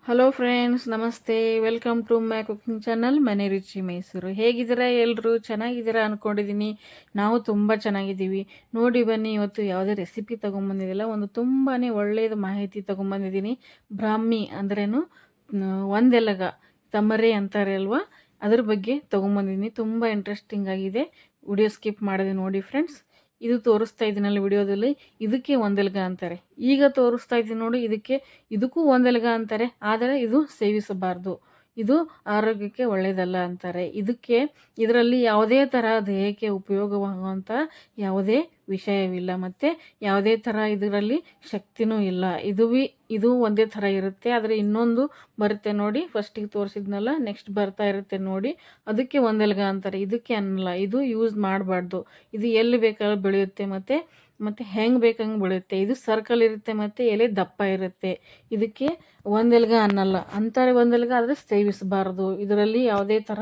Hello friends, ನಮಸ್ತೆ. Welcome to my cooking channel ಮನೆ ರುಚಿ ಮೈಸೂರು. ಹೇಗಿದ್ದೀರಾ ಎಲ್ಲರೂ? ಚೆನ್ನಾಗಿದ್ದೀರಾ ಅಂದ್ಕೊಂಡಿದ್ದೀನಿ. ನಾವು ತುಂಬ ಚೆನ್ನಾಗಿದ್ದೀವಿ. ನೋಡಿ ಬನ್ನಿ, ಇವತ್ತು ಯಾವುದೇ ರೆಸಿಪಿ ತೊಗೊಂಬಂದಿದ್ದಿಲ್ಲ, ಒಂದು ತುಂಬಾ ಒಳ್ಳೆಯದು ಮಾಹಿತಿ ತೊಗೊಂಬಂದಿದ್ದೀನಿ. ಬ್ರಾಹ್ಮಿ ಅಂದ್ರೇನು, ಒಂದೆಲಗ ತಮರೆ ಅಂತಾರೆ ಅಲ್ವಾ, ಅದ್ರ ಬಗ್ಗೆ ತೊಗೊಂಬಂದಿದ್ದೀನಿ. ತುಂಬ ಇಂಟ್ರೆಸ್ಟಿಂಗ್ ಆಗಿದೆ. ವಿಡಿಯೋ ಸ್ಕಿಪ್ ಮಾಡಿದೆ ನೋಡಿ ಫ್ರೆಂಡ್ಸ್. ಇದು ತೋರಿಸ್ತಾ ಇದ್ದೀನಲ್ಲ ವಿಡಿಯೋದಲ್ಲಿ, ಇದಕ್ಕೆ ಒಂದೆಲಗ ಅಂತಾರೆ. ಈಗ ತೋರಿಸ್ತಾ ಇದ್ದೀನಿ ನೋಡಿ, ಇದಕ್ಕೂ ಒಂದೆಲಗ ಅಂತಾರೆ. ಆದರೆ ಇದು ಸೇವಿಸಬಾರ್ದು, ಇದು ಆರೋಗ್ಯಕ್ಕೆ ಒಳ್ಳೆಯದಲ್ಲ ಅಂತಾರೆ. ಇದರಲ್ಲಿ ಯಾವುದೇ ಥರ ದೇಹಕ್ಕೆ ಉಪಯೋಗವಾಗುವಂಥ ಯಾವುದೇ ವಿಷಯವಿಲ್ಲ, ಮತ್ತು ಯಾವುದೇ ಥರ ಇದರಲ್ಲಿ ಶಕ್ತಿನೂ ಇಲ್ಲ. ಇದು ಒಂದೇ ಥರ ಇರುತ್ತೆ. ಆದರೆ ಇನ್ನೊಂದು ಬರುತ್ತೆ ನೋಡಿ, ಫಸ್ಟಿಗೆ ತೋರಿಸಿದ್ನಲ್ಲ, ನೆಕ್ಸ್ಟ್ ಬರ್ತಾ ಇರುತ್ತೆ ನೋಡಿ, ಅದಕ್ಕೆ ಒಂದೆಲಗ ಅಂತಾರೆ. ಇದಕ್ಕೆ ಅನ್ನಲ್ಲ. ಇದು ಯೂಸ್ ಮಾಡಬಾರ್ದು. ಇದು ಎಲ್ಲಿ ಬೇಕಾದ್ರೂ ಬೆಳೆಯುತ್ತೆ, ಮತ್ತು ಹೆಂಗೆ ಬೇಕಂಗೆ ಬೆಳೆಯುತ್ತೆ. ಇದು ಸರ್ಕಲ್ ಇರುತ್ತೆ ಮತ್ತು ಎಲೆ ದಪ್ಪ ಇರುತ್ತೆ. ಇದಕ್ಕೆ ಒಂದೆಲಗ ಅನ್ನಲ್ಲ ಅಂತಾರೆ. ಒಂದೆಲಗ ಆದರೆ ಸೇವಿಸಬಾರ್ದು. ಇದರಲ್ಲಿ ಯಾವುದೇ ಥರ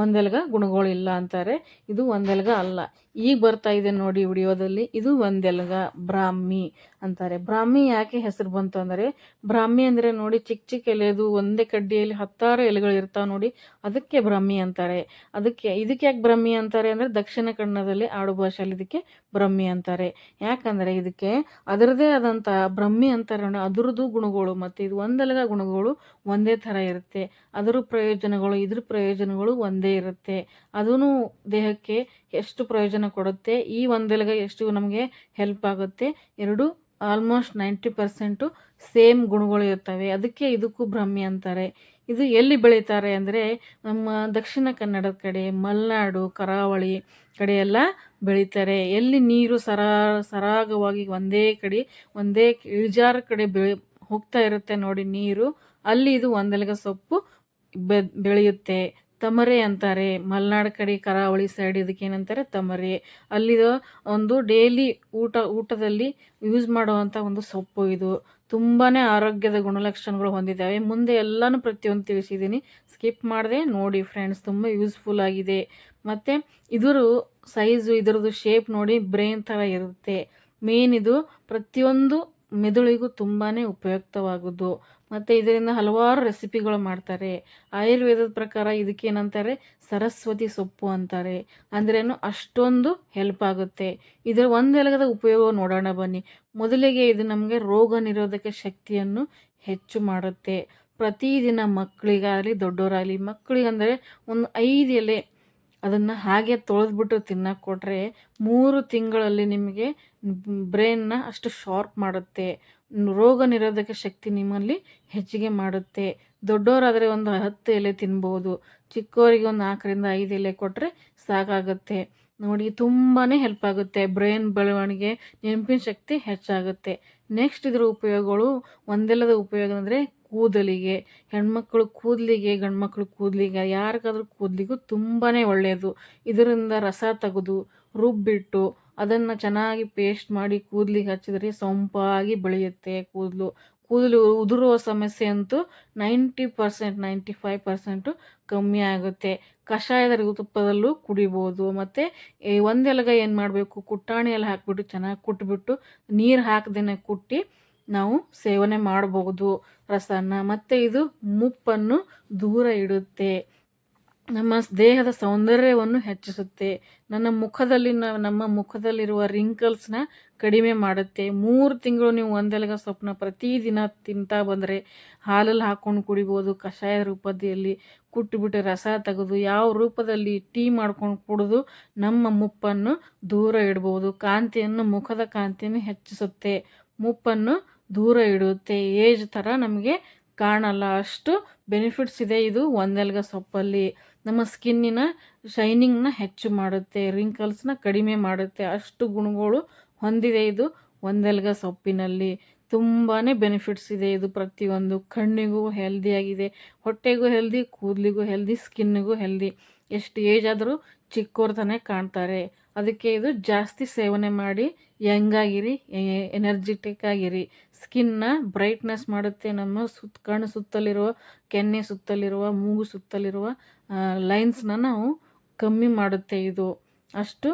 ಒಂದೆಲಗ ಗುಣಗಳಿಲ್ಲ ಅಂತಾರೆ. ಇದು ಒಂದೆಲಗ ಅಲ್ಲ. ಈಗ ಬರ್ತಾ ಇದೆ ನೋಡಿ ವಿಡಿಯೋದಲ್ಲಿ, ಇದು ಒಂದೆಲಗ ಬ್ರಾಹ್ಮಿ ಅಂತಾರೆ. ಬ್ರಾಹ್ಮಿ ಯಾಕೆ ಹೆಸರು ಬಂತು ಅಂದರೆ, ಬ್ರಾಹ್ಮಿ ಅಂದರೆ ನೋಡಿ, ಚಿಕ್ಕ ಚಿಕ್ಕ ಎಲೆದು ಒಂದೇ ಕಡ್ಡಿಯಲ್ಲಿ 10 ಎಲೆಗಳು ಇರ್ತಾವೆ ನೋಡಿ, ಅದಕ್ಕೆ ಬ್ರಾಹ್ಮಿ ಅಂತಾರೆ. ಇದಕ್ಕೆ ಯಾಕೆ ಬ್ರಾಹ್ಮಿ ಅಂತಾರೆ ಅಂದರೆ, ದಕ್ಷಿಣ ಕನ್ನಡದಲ್ಲಿ ಆಡು ಭಾಷೆಯಲ್ಲಿ ಇದಕ್ಕೆ ಬ್ರಾಹ್ಮಿ ಅಂತಾರೆ. ಯಾಕಂದರೆ ಇದಕ್ಕೆ ಅದರದೇ ಆದಂಥ ಬ್ರಾಹ್ಮಿ ಅಂತಾರೆ ನೋಡಿ, ಅದರದ್ದು ಗುಣಗಳು ಮತ್ತು ಇದು ಒಂದೆಲಗ ಗುಣಗಳು ಒಂದೇ ಥರ ಇರುತ್ತೆ. ಅದರ ಪ್ರಯೋಜನಗಳು ಇದ್ರ ಪ್ರಯೋಜನಗಳು ಒಂದೇ ಇರುತ್ತೆ. ಅದೂ ದೇಹಕ್ಕೆ ಎಷ್ಟು ಪ್ರಯೋಜನ ಕೊಡುತ್ತೆ, ಈ ಒಂದೆಲಗ ಎಷ್ಟು ನಮಗೆ ಹೆಲ್ಪ್ ಆಗುತ್ತೆ, ಎರಡು ಆಲ್ಮೋಸ್ಟ್ 90% ಸೇಮ್ ಗುಣಗಳು ಇರ್ತವೆ. ಅದಕ್ಕೆ ಇದಕ್ಕೂ ಬ್ರಾಹ್ಮಿ ಅಂತಾರೆ. ಇದು ಎಲ್ಲಿ ಬೆಳೀತಾರೆ ಅಂದರೆ, ನಮ್ಮ ದಕ್ಷಿಣ ಕನ್ನಡದ ಕಡೆ, ಮಲೆನಾಡು, ಕರಾವಳಿ ಕಡೆ ಎಲ್ಲ ಬೆಳೀತಾರೆ. ಎಲ್ಲಿ ನೀರು ಸರಾಗವಾಗಿ ಒಂದೇ ಇಳಿಜಾರ ಕಡೆ ಹೋಗ್ತಾ ಇರುತ್ತೆ ನೋಡಿ ನೀರು, ಅಲ್ಲಿ ಇದು ಒಂದೆಲಗ ಸೊಪ್ಪು ಬೆಳೆಯುತ್ತೆ. ತಮರೆ ಅಂತಾರೆ ಮಲೆನಾಡು ಕಡೆ, ಕರಾವಳಿ ಸೈಡ್ ಇದಕ್ಕೆ ಏನಂತಾರೆ ತಮರೆ. ಅಲ್ಲಿದು ಒಂದು ಡೈಲಿ ಊಟದಲ್ಲಿ ಯೂಸ್ ಮಾಡುವಂಥ ಒಂದು ಸೊಪ್ಪು. ಇದು ತುಂಬಾ ಆರೋಗ್ಯದ ಗುಣಲಕ್ಷಣಗಳು ಹೊಂದಿದ್ದಾವೆ. ಮುಂದೆ ಎಲ್ಲನೂ ಪ್ರತಿಯೊಂದು ತಿಳಿಸಿದ್ದೀನಿ, ಸ್ಕಿಪ್ ಮಾಡಿದೆ ನೋಡಿ ಫ್ರೆಂಡ್ಸ್. ತುಂಬ ಯೂಸ್ಫುಲ್ ಆಗಿದೆ. ಮತ್ತು ಇದರ ಸೈಜು, ಇದರದ್ದು ಶೇಪ್ ನೋಡಿ, ಬ್ರೈನ್ ಥರ ಇರುತ್ತೆ. ಮೇನ್ ಇದು ಪ್ರತಿಯೊಂದು ಮೆದುಳಿಗೂ ತುಂಬಾ ಉಪಯುಕ್ತವಾಗೋದು. ಮತ್ತು ಇದರಿಂದ ಹಲವಾರು ರೆಸಿಪಿಗಳು ಮಾಡ್ತಾರೆ. ಆಯುರ್ವೇದದ ಪ್ರಕಾರ ಇದಕ್ಕೇನಂತಾರೆ, ಸರಸ್ವತಿ ಸೊಪ್ಪು ಅಂತಾರೆ. ಅಂದ್ರೇನು, ಅಷ್ಟೊಂದು ಹೆಲ್ಪ್ ಆಗುತ್ತೆ. ಇದರ ಒಂದೆಲಗದ ಉಪಯೋಗ ನೋಡೋಣ ಬನ್ನಿ. ಮೊದಲಿಗೆ ಇದು ನಮಗೆ ರೋಗ ನಿರೋಧಕ ಶಕ್ತಿಯನ್ನು ಹೆಚ್ಚು ಮಾಡುತ್ತೆ. ಪ್ರತಿದಿನ ಮಕ್ಕಳಿಗಾಗಲಿ ದೊಡ್ಡವರಾಗಲಿ, ಮಕ್ಕಳಿಗಂದರೆ ಒಂದು 5 ಎಲೆ ಅದನ್ನು ಹಾಗೆ ತೊಳೆದ್ಬಿಟ್ಟು ತಿನ್ನಕ್ಕೆ ಕೊಟ್ಟರೆ 3 ತಿಂಗಳಲ್ಲಿ ನಿಮಗೆ ಬ್ರೈನ್ನ ಅಷ್ಟು ಶಾರ್ಪ್ ಮಾಡುತ್ತೆ. ರೋಗ ನಿರೋಧಕ ಶಕ್ತಿ ನಿಮ್ಮಲ್ಲಿ ಹೆಚ್ಚಿಗೆ ಮಾಡುತ್ತೆ. ದೊಡ್ಡವರಾದರೆ ಒಂದು 10 ಎಲೆ ತಿನ್ಬೋದು. ಚಿಕ್ಕವರಿಗೆ ಒಂದು 4ರಿಂದ 5 ಎಲೆ ಕೊಟ್ಟರೆ ಸಾಕಾಗುತ್ತೆ ನೋಡಿ. ತುಂಬಾ ಹೆಲ್ಪ್ ಆಗುತ್ತೆ. ಬ್ರೈನ್ ಬೆಳವಣಿಗೆ, ನೆನಪಿನ ಶಕ್ತಿ ಹೆಚ್ಚಾಗುತ್ತೆ. ನೆಕ್ಸ್ಟ್ ಇದರ ಉಪಯೋಗಗಳು, ಒಂದೆಲದ ಉಪಯೋಗ ಅಂದರೆ ಕೂದಲಿಗೆ, ಹೆಣ್ಮಕ್ಳು ಕೂದಲಿಗೆ, ಗಂಡ್ಮಕ್ಳು ಕೂದಲಿಗೆ, ಯಾರಿಗಾದ್ರೂ ಕೂದಲಿಗೂ ತುಂಬಾ ಒಳ್ಳೆಯದು. ಇದರಿಂದ ರಸ ತೆಗೆದು ರುಬ್ಬಿಟ್ಟು ಅದನ್ನು ಚೆನ್ನಾಗಿ ಪೇಸ್ಟ್ ಮಾಡಿ ಕೂದಲಿಗೆ ಹಚ್ಚಿದರೆ ಸೊಂಪಾಗಿ ಬೆಳೆಯುತ್ತೆ. ಕೂದಲು ಉದುರುವ ಸಮಸ್ಯೆ ಅಂತೂ 90%, 95% ಕಮ್ಮಿ ಆಗುತ್ತೆ. ಕಷಾಯದ ರೂಪದಲ್ಲೂ ಕುಡಿಬೋದು. ಮತ್ತು ಒಂದೆಲಗ ಏನು ಮಾಡಬೇಕು, ಕುಟ್ಟಾಣಿಯಲ್ಲಿ ಹಾಕಿಬಿಟ್ಟು ಚೆನ್ನಾಗಿ ಕುಟ್ಬಿಟ್ಟು ನೀರು ಹಾಕದೇನೆ ಕುಟ್ಟಿ ನಾವು ಸೇವನೆ ಮಾಡಬಹುದು ರಸನ. ಮತ್ತು ಇದು ಮುಪ್ಪನ್ನು ದೂರ ಇಡುತ್ತೆ, ನಮ್ಮ ದೇಹದ ಸೌಂದರ್ಯವನ್ನು ಹೆಚ್ಚಿಸುತ್ತೆ, ನಮ್ಮ ಮುಖದಲ್ಲಿರುವ ರಿಂಕಲ್ಸ್ನ ಕಡಿಮೆ ಮಾಡುತ್ತೆ. 3 ತಿಂಗಳು ನೀವು ಒಂದೆಲಗ ಸೊಪ್ಪನ್ನ ಪ್ರತಿದಿನ ತಿಂತಾ ಬಂದರೆ, ಹಾಲಲ್ಲಿ ಹಾಕ್ಕೊಂಡು ಕುಡಿಬೋದು, ಕಷಾಯ ರೂಪದಲ್ಲಿ ಕುಟ್ಟಿಬಿಟ್ಟು ರಸ ತೆಗೆದು ಯಾವ ರೂಪದಲ್ಲಿ ಟೀ ಮಾಡ್ಕೊಂಡು ಕುಡಿದು ನಮ್ಮ ಮುಪ್ಪನ್ನು ದೂರ ಇಡ್ಬೋದು. ಮುಖದ ಕಾಂತಿಯನ್ನು ಹೆಚ್ಚಿಸುತ್ತೆ, ಮುಪ್ಪನ್ನು ದೂರ ಇಡುತ್ತೆ. ಏಜ್ ಥರ ನಮಗೆ ಕಾಣಲ್ಲ, ಅಷ್ಟು ಬೆನಿಫಿಟ್ಸ್ ಇದೆ ಇದು ಒಂದೆಲಗ ಸೊಪ್ಪಲ್ಲಿ. ನಮ್ಮ ಸ್ಕಿನ್ನಿನ ಶೈನಿಂಗ್ನ ಹೆಚ್ಚು ಮಾಡುತ್ತೆ, ರಿಂಕಲ್ಸ್ನ ಕಡಿಮೆ ಮಾಡುತ್ತೆ, ಅಷ್ಟು ಗುಣಗಳು ಹೊಂದಿದೆ ಇದು ಒಂದೆಲಗ ಸೊಪ್ಪಿನಲ್ಲಿ. ತುಂಬಾ ಬೆನಿಫಿಟ್ಸ್ ಇದೆ ಇದು. ಪ್ರತಿಯೊಂದು ಕಣ್ಣಿಗೂ ಹೆಲ್ದಿಯಾಗಿದೆ, ಹೊಟ್ಟೆಗೂ ಹೆಲ್ದಿ, ಕೂದಲಿಗೂ ಹೆಲ್ದಿ, ಸ್ಕಿನ್ನಿಗೂ ಹೆಲ್ದಿ. ಎಷ್ಟು ಏಜ್ ಆದರೂ ಚಿಕ್ಕವ್ರ ತಾನೇ ಕಾಣ್ತಾರೆ. ಅದಕ್ಕೆ ಇದು ಜಾಸ್ತಿ ಸೇವನೆ ಮಾಡಿ ಯಂಗಾಗಿರಿ, ಎನರ್ಜೆಟಿಕ್ ಆಗಿರಿ. ಸ್ಕಿನ್ನ ಬ್ರೈಟ್ನೆಸ್ ಮಾಡುತ್ತೆ. ನಮ್ಮ ಕಣ್ಣು ಸುತ್ತಲಿರುವ, ಕೆನ್ನೆ ಸುತ್ತಲಿರುವ, ಮೂಗು ಸುತ್ತಲಿರುವ ಲೈನ್ಸ್ನ ನಾವು ಕಮ್ಮಿ ಮಾಡುತ್ತೆ. ಇದು ಅಷ್ಟು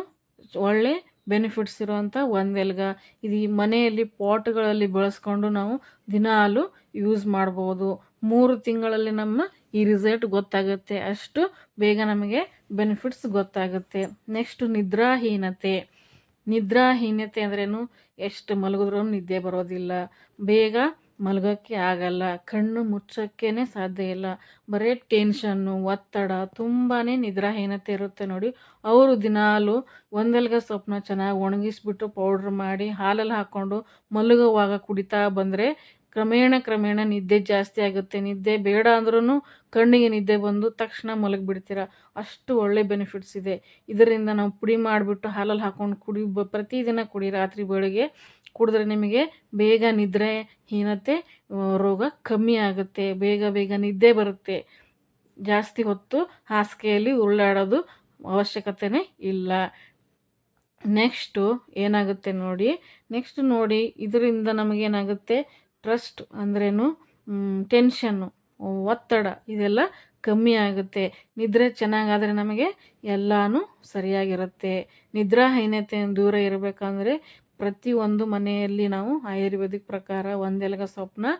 ಒಳ್ಳೆ ಬೆನಿಫಿಟ್ಸ್ ಇರುವಂಥ ಒಂದೆಲಗ. ಇದು ಈ ಮನೆಯಲ್ಲಿ ಪಾಟ್ಗಳಲ್ಲಿ ಬೆಳೆಸ್ಕೊಂಡು ನಾವು ದಿನಾಲು ಯೂಸ್ ಮಾಡ್ಬೋದು. 3 ತಿಂಗಳಲ್ಲಿ ನಮ್ಮ ಈ ರಿಸಲ್ಟ್ ಗೊತ್ತಾಗುತ್ತೆ. ಅಷ್ಟು ಬೇಗ ನಮಗೆ ಬೆನಿಫಿಟ್ಸ್ ಗೊತ್ತಾಗುತ್ತೆ. ನೆಕ್ಸ್ಟು ನಿದ್ರಾಹೀನತೆ ಅಂದ್ರೇನು, ಎಷ್ಟು ಮಲಗಿದ್ರೂ ನಿದ್ದೆ ಬರೋದಿಲ್ಲ, ಬೇಗ ಮಲಗೋಕ್ಕೆ ಆಗಲ್ಲ, ಕಣ್ಣು ಮುಚ್ಚೋಕ್ಕೇ ಸಾಧ್ಯ ಇಲ್ಲ, ಬರೀ ಟೆನ್ಷನ್ನು, ಒತ್ತಡ, ತುಂಬಾ ನಿದ್ರಾಹೀನತೆ ಇರುತ್ತೆ ನೋಡಿ. ಅವರು ದಿನಾಲು ಒಂದೆಲಗ ಸೊಪ್ಪನ್ನ ಚೆನ್ನಾಗಿ ಒಣಗಿಸ್ಬಿಟ್ಟು ಪೌಡ್ರ್ ಮಾಡಿ ಹಾಲಲ್ಲಿ ಹಾಕ್ಕೊಂಡು ಮಲಗುವಾಗ ಕುಡಿತಾ ಬಂದರೆ ಕ್ರಮೇಣ ನಿದ್ದೆ ಜಾಸ್ತಿ ಆಗುತ್ತೆ. ನಿದ್ದೆ ಬೇಡ ಅಂದ್ರೂ ಕಣ್ಣಿಗೆ ನಿದ್ದೆ ಬಂದು ತಕ್ಷಣ ಮಲಗಿಬಿಡ್ತೀರ. ಅಷ್ಟು ಒಳ್ಳೆ ಬೆನಿಫಿಟ್ಸ್ ಇದೆ. ಇದರಿಂದ ನಾವು ಪುಡಿ ಮಾಡಿಬಿಟ್ಟು ಹಾಲಲ್ಲಿ ಹಾಕ್ಕೊಂಡು ಪ್ರತಿದಿನ ಕುಡಿ, ರಾತ್ರಿ ಬೆಳಗ್ಗೆ ಕುಡಿದ್ರೆ ನಿಮಗೆ ಬೇಗ ನಿದ್ರಾಹೀನತೆ ರೋಗ ಕಮ್ಮಿ ಆಗುತ್ತೆ, ಬೇಗ ನಿದ್ದೆ ಬರುತ್ತೆ. ಜಾಸ್ತಿ ಹೊತ್ತು ಹಾಸಿಗೆಯಲ್ಲಿ ಉರುಳಾಡೋದು ಅವಶ್ಯಕತೆನೇ ಇಲ್ಲ. ನೆಕ್ಸ್ಟು ಏನಾಗುತ್ತೆ ನೋಡಿ, ಇದರಿಂದ ನಮಗೇನಾಗುತ್ತೆ, ಟ್ರಸ್ಟ್ ಅಂದ್ರೇನು, ಟೆನ್ಷನ್ನು, ಒತ್ತಡ ಇದೆಲ್ಲ ಕಮ್ಮಿ ಆಗುತ್ತೆ. ನಿದ್ರೆ ಚೆನ್ನಾಗಾದರೆ ನಮಗೆ ಎಲ್ಲನೂ ಸರಿಯಾಗಿರುತ್ತೆ. ನಿದ್ರಾಹೀನತೆಯಿಂದ ದೂರ ಇರಬೇಕಂದ್ರೆ ಪ್ರತಿಯೊಂದು ಮನೆಯಲ್ಲಿ ನಾವು ಆಯುರ್ವೇದಿಕ್ ಪ್ರಕಾರ ಒಂದೆಲಗ ಸೊಪ್ಪನ್ನ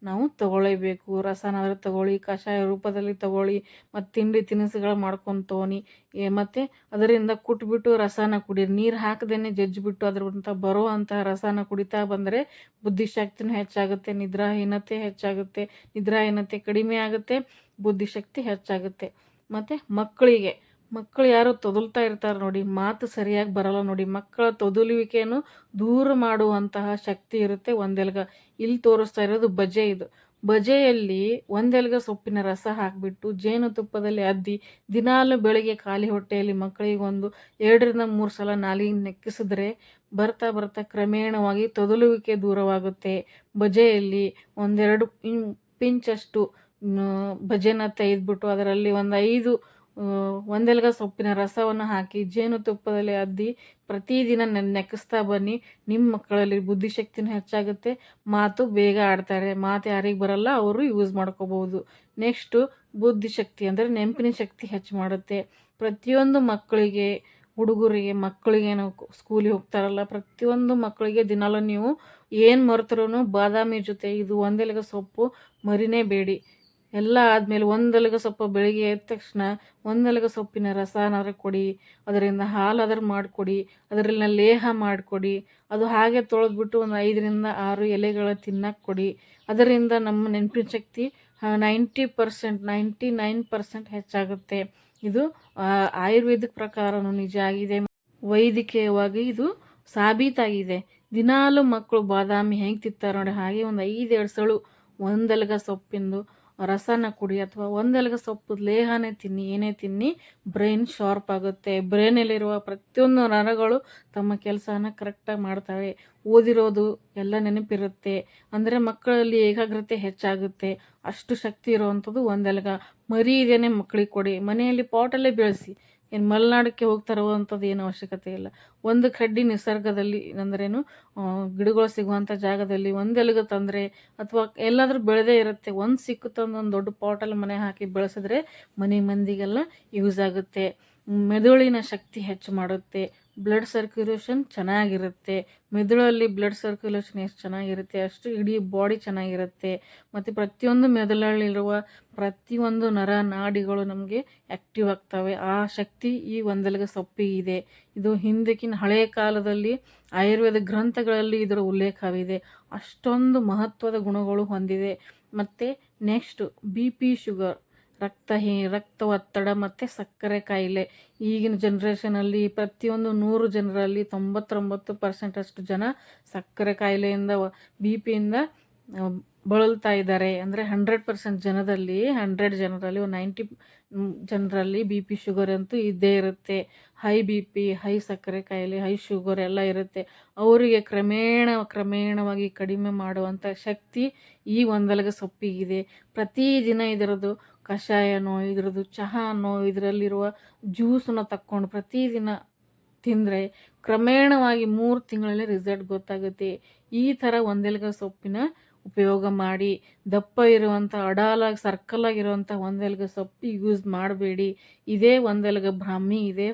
ನಾವು ತಗೊಳ್ಳೇಬೇಕು. ರಸನಾದರೂ ತಗೊಳ್ಳಿ, ಕಷಾಯ ರೂಪದಲ್ಲಿ ತಗೊಳ್ಳಿ, ಮತ್ತು ತಿಂಡಿ ತಿನಿಸುಗಳು ಮಾಡ್ಕೊಂಡು ತೊಗೊನಿ. ಮತ್ತು ಅದರಿಂದ ಕುಟ್ಬಿಟ್ಟು ರಸನ ಕುಡೀರಿ. ನೀರು ಹಾಕದೇ ಜಜ್ಜಿಬಿಟ್ಟು ಅದರಿಂದ ಬರೋ ಅಂತಹ ರಸನ ಕುಡಿತಾ ಬಂದರೆ ಬುದ್ಧಿಶಕ್ತಿನೂ ಹೆಚ್ಚಾಗುತ್ತೆ, ನಿದ್ರಾಹೀನತೆ ಕಡಿಮೆ ಆಗುತ್ತೆ, ಬುದ್ಧಿಶಕ್ತಿ ಹೆಚ್ಚಾಗುತ್ತೆ. ಮತ್ತು ಮಕ್ಕಳು ಯಾರು ತೊದಲ್ತಾ ಇರ್ತಾರೆ ನೋಡಿ, ಮಾತು ಸರಿಯಾಗಿ ಬರಲ್ಲ ನೋಡಿ, ಮಕ್ಕಳ ತೊದಲುವಿಕೆಯನ್ನು ದೂರ ಮಾಡುವಂತಹ ಶಕ್ತಿ ಇರುತ್ತೆ ಒಂದೆಲಗ. ಇಲ್ಲಿ ತೋರಿಸ್ತಾ ಇರೋದು ಇದು ಬಜೆಯಲ್ಲಿ ಒಂದೆಲಗ ಸೊಪ್ಪಿನ ರಸ ಹಾಕಿಬಿಟ್ಟು ಜೇನುತುಪ್ಪದಲ್ಲಿ ಅದ್ದಿ ದಿನಾಲು ಬೆಳಿಗ್ಗೆ ಖಾಲಿ ಹೊಟ್ಟೆಯಲ್ಲಿ ಮಕ್ಕಳಿಗೆ 2ರಿಂದ 3 ಸಲ ನಾಲಿಗೆ ನೆಕ್ಕಿಸಿದ್ರೆ ಬರ್ತಾ ಕ್ರಮೇಣವಾಗಿ ತೊದಲುವಿಕೆ ದೂರವಾಗುತ್ತೆ. ಬಜೆಯಲ್ಲಿ 1-2 ಪಿಂಚಷ್ಟು ಬಜೆನ ತೆಗೆದ್ಬಿಟ್ಟು ಅದರಲ್ಲಿ 5 ಒಂದೆಲಗ ಸೊಪ್ಪಿನ ರಸವನ್ನು ಹಾಕಿ ಜೇನುತುಪ್ಪದಲ್ಲಿ ಅದ್ದಿ ಪ್ರತಿದಿನ ನೆಕ್ಕಿಸ್ತಾ ಬನ್ನಿ. ನಿಮ್ಮ ಮಕ್ಕಳಲ್ಲಿ ಬುದ್ಧಿಶಕ್ತಿನೂ ಹೆಚ್ಚಾಗುತ್ತೆ, ಮಾತು ಬೇಗ ಆಡ್ತಾರೆ. ಮಾತು ಯಾರಿಗೆ ಬರಲ್ಲ ಅವರು ಯೂಸ್ ಮಾಡ್ಕೋಬೋದು. ನೆಕ್ಸ್ಟು ಬುದ್ಧಿಶಕ್ತಿ ಅಂದರೆ ನೆನಪಿನ ಶಕ್ತಿ ಹೆಚ್ಚು ಮಾಡುತ್ತೆ. ಪ್ರತಿಯೊಂದು ಮಕ್ಕಳಿಗೆ, ಹುಡುಗರಿಗೆ, ನಾವು ಸ್ಕೂಲಿಗೆ ಹೋಗ್ತಾರಲ್ಲ, ಪ್ರತಿಯೊಂದು ಮಕ್ಕಳಿಗೆ ದಿನಾಲು ನೀವು ಏನು ಮರೆತರೂ ಬಾದಾಮಿ ಜೊತೆ ಇದು ಒಂದೆಲಗ ಸೊಪ್ಪು ಮರಿನೇ ಬೇಡಿ. ಎಲ್ಲ ಆದಮೇಲೆ ಒಂದೆಲಗ ಸೊಪ್ಪು ಬೆಳಿಗ್ಗೆ ಎದ್ದ ತಕ್ಷಣ ಒಂದೆಲಗ ಸೊಪ್ಪಿನ ರಸನಾದ್ರೂ ಕೊಡಿ, ಅದರಿಂದ ಹಾಲಾದ್ರೂ ಮಾಡಿಕೊಡಿ, ಅದರಲ್ಲಿನ ಲೇಹ ಮಾಡಿಕೊಡಿ. ಅದು ಹಾಗೆ ತೊಳೆದ್ಬಿಟ್ಟು 5ರಿಂದ 6 ಎಲೆಗಳ ತಿನ್ನಕ್ಕೆ ಕೊಡಿ. ಅದರಿಂದ ನಮ್ಮ ನೆನಪಿನ ಶಕ್ತಿ 99% ಹೆಚ್ಚಾಗುತ್ತೆ. ಇದು ಆಯುರ್ವೇದಿಕ್ ಪ್ರಕಾರನೂ ನಿಜ ಆಗಿದೆ, ವೈದ್ಯಕೀಯವಾಗಿ ಇದು ಸಾಬೀತಾಗಿದೆ. ದಿನಾಲು ಮಕ್ಕಳು ಬಾದಾಮಿ ಹೆಂಗೆ ತಿಂತಾರೆ ನೋಡಿ, ಹಾಗೆ 5-7 ಸಲ ಒಂದೆಲಗ ಸೊಪ್ಪಿಂದು ರಸನ ಕುಡಿ, ಅಥವಾ ಒಂದೆಲಗ ಸೊಪ್ಪು ಲೇಹನೇ ತಿನ್ನಿ. ಏನೇ ತಿನ್ನಿ ಬ್ರೈನ್ ಶಾರ್ಪ್ ಆಗುತ್ತೆ. ಬ್ರೈನಲ್ಲಿರುವ ಪ್ರತಿಯೊಂದು ನರಗಳು ತಮ್ಮ ಕೆಲಸನ ಕರೆಕ್ಟಾಗಿ ಮಾಡ್ತವೆ. ಓದಿರೋದು ಎಲ್ಲ ನೆನಪಿರುತ್ತೆ. ಅಂದರೆ ಮಕ್ಕಳಲ್ಲಿ ಏಕಾಗ್ರತೆ ಹೆಚ್ಚಾಗುತ್ತೆ. ಅಷ್ಟು ಶಕ್ತಿ ಇರುವಂಥದ್ದು ಒಂದೆಲಗ. ಮರಿ ಇದೇನೆ ಮಕ್ಕಳಿಗೆ ಕೊಡಿ, ಮನೆಯಲ್ಲಿ ಪಾಟಲ್ಲೇ ಬೆಳೆಸಿ. ಏನು ಮಲೆನಾಡಕ್ಕೆ ಹೋಗ್ತಾರೋವಂಥದ್ದು ಏನು ಅವಶ್ಯಕತೆ ಇಲ್ಲ. ಒಂದು ಕಡ್ಡಿ ನಿಸರ್ಗದಲ್ಲಿ ಅಂದ್ರೇನು, ಗಿಡಗಳು ಸಿಗುವಂಥ ಜಾಗದಲ್ಲಿ ಒಂದೆಲಗ ತಂದರೆ, ಅಥವಾ ಎಲ್ಲಾದರೂ ಬೆಳೆದೇ ಇರುತ್ತೆ, ಒಂದು ಸಿಕ್ಕು ತಂದು ಒಂದು ದೊಡ್ಡ ಪಾಟಲ್ಲಿ ಮನೆ ಹಾಕಿ ಬೆಳೆಸಿದ್ರೆ ಮನೆ ಮಂದಿಗೆಲ್ಲ ಯೂಸ್ ಆಗುತ್ತೆ. ಮೆದುಳಿನ ಶಕ್ತಿ ಹೆಚ್ಚು ಮಾಡುತ್ತೆ, ಬ್ಲಡ್ ಸರ್ಕ್ಯುಲೇಷನ್ ಚೆನ್ನಾಗಿರುತ್ತೆ. ಮೆದುಳಲ್ಲಿ ಬ್ಲಡ್ ಸರ್ಕ್ಯುಲೇಷನ್ ಎಷ್ಟು ಚೆನ್ನಾಗಿರುತ್ತೆ ಅಷ್ಟು ಇಡೀ ಬಾಡಿ ಚೆನ್ನಾಗಿರುತ್ತೆ. ಮತ್ತು ಪ್ರತಿಯೊಂದು ಮೆದುಳಲ್ಲಿರುವ ಪ್ರತಿಯೊಂದು ನರ ನಾಡಿಗಳು ನಮಗೆ ಆ್ಯಕ್ಟಿವ್ ಆಗ್ತವೆ. ಆ ಶಕ್ತಿ ಈ ಒಂದೆಲಗ ಸೊಪ್ಪಿಗಿದೆ. ಇದು ಹಿಂದಕ್ಕಿನ ಹಳೆಯ ಕಾಲದಲ್ಲಿ ಆಯುರ್ವೇದ ಗ್ರಂಥಗಳಲ್ಲಿ ಇದರ ಉಲ್ಲೇಖವಿದೆ. ಅಷ್ಟೊಂದು ಮಹತ್ವದ ಗುಣಗಳು ಹೊಂದಿದೆ. ಮತ್ತು ನೆಕ್ಸ್ಟು BP, ಶುಗರ್, ರಕ್ತ ಒತ್ತಡ ಮತ್ತು ಸಕ್ಕರೆ ಕಾಯಿಲೆ. ಈಗಿನ ಜನ್ರೇಷನಲ್ಲಿ ಪ್ರತಿಯೊಂದು 100 ಜನರಲ್ಲಿ 99% ಅಷ್ಟು ಜನ ಸಕ್ಕರೆ ಕಾಯಿಲೆಯಿಂದ, BP ಯಿಂದ ಬಳಲ್ತಾ ಇದ್ದಾರೆ. ಅಂದರೆ 100% ಜನರಲ್ಲಿ 90 ಜನರಲ್ಲಿ BP, ಶುಗರ್ ಅಂತೂ ಇದ್ದೇ ಇರುತ್ತೆ. ಹೈ BP, ಹೈ ಸಕ್ಕರೆ ಕಾಯಿಲೆ, ಹೈ ಶುಗರ್ ಎಲ್ಲ ಇರುತ್ತೆ. ಅವರಿಗೆ ಕ್ರಮೇಣವಾಗಿ ಕಡಿಮೆ ಮಾಡುವಂಥ ಶಕ್ತಿ ಈ ಒಂದೆಲಗ ಸೊಪ್ಪಿಗಿದೆ. ಪ್ರತಿದಿನ ಇದರದ್ದು ಕಷಾಯನೋ, ಇದರದ್ದು ಚಹಾನೋ, ಇದರಲ್ಲಿರುವ ಜ್ಯೂಸನ್ನು ತಕ್ಕೊಂಡು ಪ್ರತಿದಿನ ತಿಂದರೆ ಕ್ರಮೇಣವಾಗಿ 3 ತಿಂಗಳಲ್ಲಿ ರಿಸಲ್ಟ್ ಗೊತ್ತಾಗುತ್ತೆ. ಈ ಥರ ಒಂದೆಲಗ ಸೊಪ್ಪಿನ ಉಪಯೋಗ ಮಾಡಿ. ದಪ್ಪ ಇರುವಂಥ ಅಡಾಲಾಗಿ ಸರ್ಕಲಾಗಿರುವಂಥ ಒಂದೆಲಗ ಸೊಪ್ಪು ಯೂಸ್ ಮಾಡಬೇಡಿ. ಇದೇ ಒಂದೆಲಗ ಬ್ರಾಹ್ಮಿ, ಇದೇ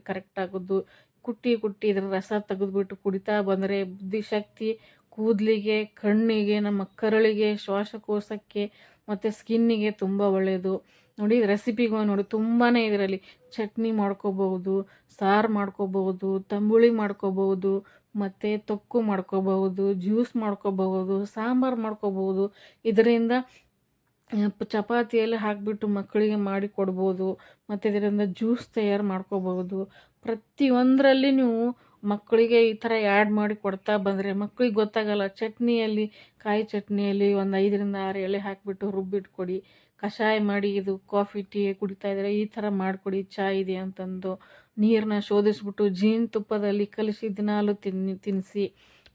ಕರೆಕ್ಟ್ ಆಗೋದು. ಕುಟ್ಟಿ ಇದರ ರಸ ತೆಗೆದುಬಿಟ್ಟು ಕುಡಿತಾ ಬಂದರೆ ಬುದ್ಧಿಶಕ್ತಿ, ಕೂದಲಿಗೆ, ಕಣ್ಣಿಗೆ, ನಮ್ಮ ಕರಳಿಗೆ, ಶ್ವಾಸಕೋಶಕ್ಕೆ ಮತ್ತು ಸ್ಕಿನ್ನಿಗೆ ತುಂಬ ಒಳ್ಳೆಯದು. ನೋಡಿ ರೆಸಿಪಿಗಳು ನೋಡಿ ತುಂಬಾ ಇದರಲ್ಲಿ ಚಟ್ನಿ ಮಾಡ್ಕೋಬಹುದು, ಸಾರು ಮಾಡ್ಕೋಬಹುದು, ತಂಬುಳಿ ಮಾಡ್ಕೋಬಹುದು, ಮತ್ತು ತೊಕ್ಕು ಮಾಡ್ಕೋಬಹುದು, ಜ್ಯೂಸ್ ಮಾಡ್ಕೋಬಹುದು, ಸಾಂಬಾರು ಮಾಡ್ಕೋಬಹುದು. ಇದರಿಂದ ಚಪಾತಿಯಲ್ಲಿ ಹಾಕಿಬಿಟ್ಟು ಮಕ್ಕಳಿಗೆ ಮಾಡಿ ಕೊಡ್ಬೋದು. ಮತ್ತು ಇದರಿಂದ ಜ್ಯೂಸ್ ತಯಾರು ಮಾಡ್ಕೋಬಹುದು. ಪ್ರತಿಯೊಂದರಲ್ಲಿ ನೀವು ಮಕ್ಕಳಿಗೆ ಈ ಥರ ಆ್ಯಡ್ ಮಾಡಿ ಕೊಡ್ತಾ ಬಂದರೆ ಮಕ್ಕಳಿಗೆ ಗೊತ್ತಾಗಲ್ಲ. ಚಟ್ನಿಯಲ್ಲಿ, ಕಾಯಿ ಚಟ್ನಿಯಲ್ಲಿ ಒಂದು 5ರಿಂದ 6 ಎಳೆ ಹಾಕಿಬಿಟ್ಟು ರುಬ್ಬಿಟ್ಟು ಕೊಡಿ. ಕಷಾಯ ಮಾಡಿ ಇದು ಕಾಫಿ ಟೀ ಕುಡಿತಾ ಇದ್ದರೆ ಈ ಥರ ಮಾಡಿಕೊಡಿ ಚಹಾ ಇದೆ ಅಂತಂದು. ನೀರನ್ನ ಶೋಧಿಸ್ಬಿಟ್ಟು ಜೇನುತುಪ್ಪದಲ್ಲಿ ಕಲಿಸಿ ದಿನಾಲು ತಿನ್ನಿಸಿ.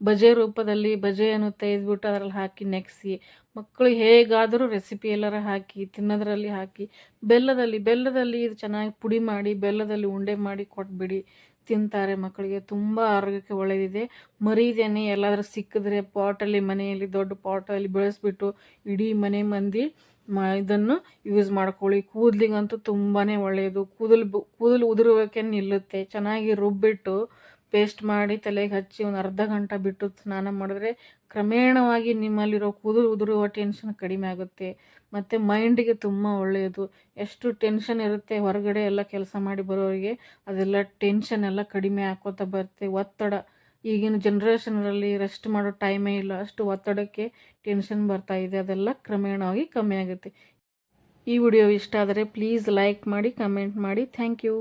ಬಜೆ ರೂಪದಲ್ಲಿ ಬಜೆಯನ್ನು ತೆಗೆದ್ಬಿಟ್ಟು ಅದರಲ್ಲಿ ಹಾಕಿ ನೆಕ್ಸಿ ಮಕ್ಕಳು ಹೇಗಾದರೂ ರೆಸಿಪಿ ಎಲ್ಲರ ಹಾಕಿ ತಿನ್ನೋದ್ರಲ್ಲಿ ಹಾಕಿ ಬೆಲ್ಲದಲ್ಲಿ ಇದು ಚೆನ್ನಾಗಿ ಪುಡಿ ಮಾಡಿ ಬೆಲ್ಲದಲ್ಲಿ ಉಂಡೆ ಮಾಡಿ ಕೊಟ್ಬಿಡಿ, ತಿಂತಾರೆ. ಮಕ್ಕಳಿಗೆ ತುಂಬ ಆರೋಗ್ಯಕ್ಕೆ ಒಳ್ಳೆಯದಿದೆ. ಮರೀದೇನೆ ಎಲ್ಲಾದರೂ ಸಿಕ್ಕಿದ್ರೆ ಪಾಟಲ್ಲಿ, ಮನೆಯಲ್ಲಿ ದೊಡ್ಡ ಪಾಟಲ್ಲಿ ಬೆಳೆಸ್ಬಿಟ್ಟು ಇಡೀ ಮನೆ ಮಂದಿ ಇದನ್ನು ಯೂಸ್ ಮಾಡ್ಕೊಳ್ಳಿ. ಕೂದಲಿಗಂತೂ ತುಂಬಾ ಒಳ್ಳೆಯದು. ಕೂದಲು ಉದುರುವಿಕೆ ನಿಲ್ಲುತ್ತೆ. ಚೆನ್ನಾಗಿ ರುಬ್ಬಿಟ್ಟು ಪೇಸ್ಟ್ ಮಾಡಿ ತಲೆಗೆ ಹಚ್ಚಿ ಒಂದು ಅರ್ಧ ಗಂಟೆ ಬಿಟ್ಟು ಸ್ನಾನ ಮಾಡಿದ್ರೆ ಕ್ರಮೇಣವಾಗಿ ನಿಮ್ಮಲ್ಲಿರೋ ಕೂದಲು ಉದುರುವ ಟೆನ್ಷನ್ ಕಡಿಮೆ ಆಗುತ್ತೆ. ಮತ್ತು ಮೈಂಡಿಗೆ ತುಂಬ ಒಳ್ಳೆಯದು. ಎಷ್ಟು ಟೆನ್ಷನ್ ಇರುತ್ತೆ ಹೊರಗಡೆ ಎಲ್ಲ ಕೆಲಸ ಮಾಡಿ ಬರೋರಿಗೆ, ಅದೆಲ್ಲ ಟೆನ್ಷನ್ ಎಲ್ಲ ಕಡಿಮೆ ಆಕೋತಾ ಬರುತ್ತೆ. ಒತ್ತಡ ಈಗಿನ ಜನ್ರೇಷನಲ್ಲಿ ರೆಸ್ಟ್ ಮಾಡೋ ಟೈಮೇ ಇಲ್ಲ, ಅಷ್ಟು ಒತ್ತಡಕ್ಕೆ ಟೆನ್ಷನ್ ಬರ್ತಾ ಇದೆ. ಅದೆಲ್ಲ ಕ್ರಮೇಣವಾಗಿ ಕಮ್ಮಿ ಆಗುತ್ತೆ. ಈ ವಿಡಿಯೋ ಇಷ್ಟ ಆದರೆ ಪ್ಲೀಸ್ ಲೈಕ್ ಮಾಡಿ, ಕಮೆಂಟ್ ಮಾಡಿ. Thank you.